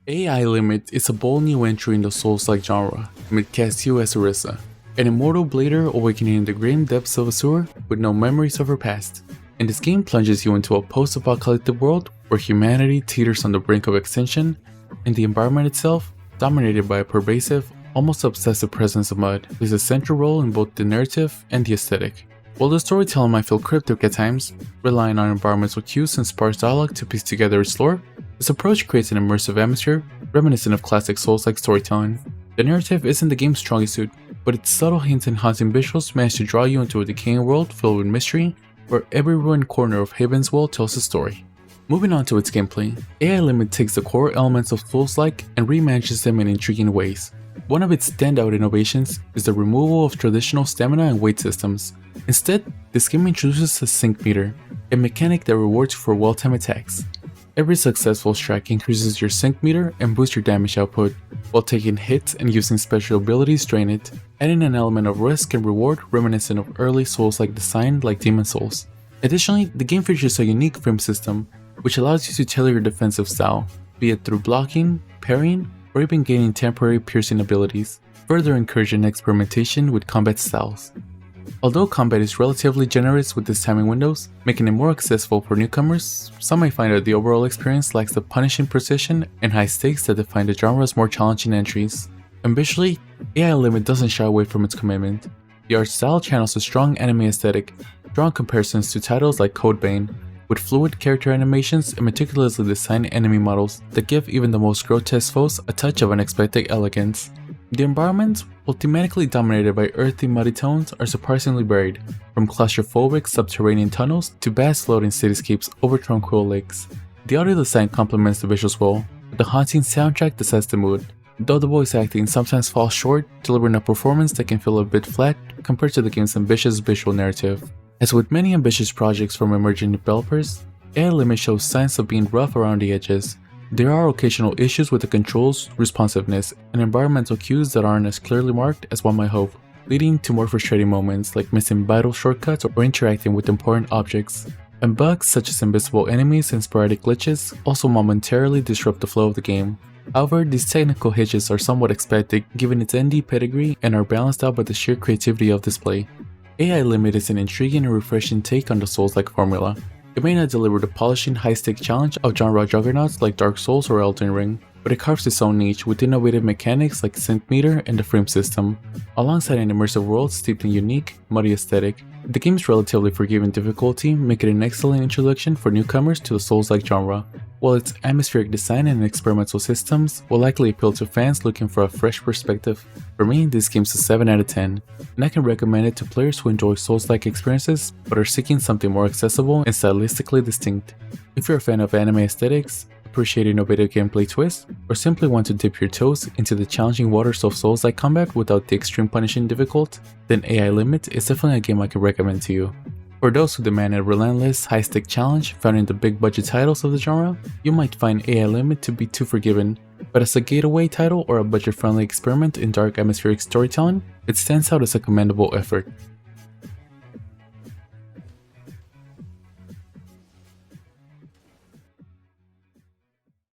AI Limit is a bold new entry in the Soulslike genre, and it casts you as Orisa, an immortal blader awakening in the grim depths of a sewer with no memories of her past. And this game plunges you into a post-apocalyptic world where humanity teeters on the brink of extinction, and the environment itself, dominated by a pervasive, almost obsessive presence of mud, plays a central role in both the narrative and the aesthetic. While the storytelling might feel cryptic at times, relying on environmental cues and sparse dialogue to piece together its lore, this approach creates an immersive atmosphere reminiscent of classic Souls-like storytelling. The narrative isn't the game's strongest suit, but its subtle hints and haunting visuals manage to draw you into a decaying world filled with mystery, where every ruined corner of Haven's Well tells a story. Moving on to its gameplay, AI Limit takes the core elements of Soulslike and reimages them in intriguing ways. One of its standout innovations is the removal of traditional stamina and weight systems. Instead, this game introduces a sync meter, a mechanic that rewards you for well-timed attacks. Every successful strike increases your sync meter and boosts your damage output, while taking hits and using special abilities drain it, adding an element of risk and reward reminiscent of early Souls-like design like Demon Souls. Additionally, the game features a unique frame system, which allows you to tailor your defensive style, be it through blocking, parrying, or even gaining temporary piercing abilities, further encouraging experimentation with combat styles. Although combat is relatively generous with its timing windows, making it more accessible for newcomers, some may find that the overall experience lacks the punishing precision and high stakes that define the genre's more challenging entries. Ambitiously, AI Limit doesn't shy away from its commitment. The art style channels a strong anime aesthetic, drawing comparisons to titles like Codebane, with fluid character animations and meticulously designed enemy models that give even the most grotesque foes a touch of unexpected elegance. The environments, while thematically dominated by earthy muddy tones, are surprisingly varied, from claustrophobic subterranean tunnels to vast floating cityscapes over tranquil lakes. The audio design complements the visuals well, but the haunting soundtrack that sets the mood, though the voice acting sometimes falls short, delivering a performance that can feel a bit flat compared to the game's ambitious visual narrative. As with many ambitious projects from emerging developers, AI Limit shows signs of being rough around the edges. There are occasional issues with the controls, responsiveness, and environmental cues that aren't as clearly marked as one might hope, leading to more frustrating moments like missing vital shortcuts or interacting with important objects. And bugs such as invisible enemies and sporadic glitches also momentarily disrupt the flow of the game. However, these technical hitches are somewhat expected given its indie pedigree and are balanced out by the sheer creativity of this play. AI Limit is an intriguing and refreshing take on the Souls-like formula. It may not deliver the polishing high-stake challenge of genre juggernauts like Dark Souls or Elden Ring, but it carves its own niche with innovative mechanics like sync meter and the frame system. Alongside an immersive world steeped in unique, muddy aesthetic, the game's relatively forgiving difficulty make it an excellent introduction for newcomers to the Souls-like genre, while its atmospheric design and experimental systems will likely appeal to fans looking for a fresh perspective. For me, this game's a 7 out of 10, and I can recommend it to players who enjoy Souls-like experiences but are seeking something more accessible and stylistically distinct. If you're a fan of anime aesthetics, appreciate innovative gameplay twists, or simply want to dip your toes into the challenging waters of Souls-like combat without the extreme punishing difficult, then AI Limit is definitely a game I can recommend to you. For those who demand a relentless, high-stake challenge found in the big-budget titles of the genre, you might find AI Limit to be too forgiving, but as a gateway title or a budget-friendly experiment in dark atmospheric storytelling, it stands out as a commendable effort.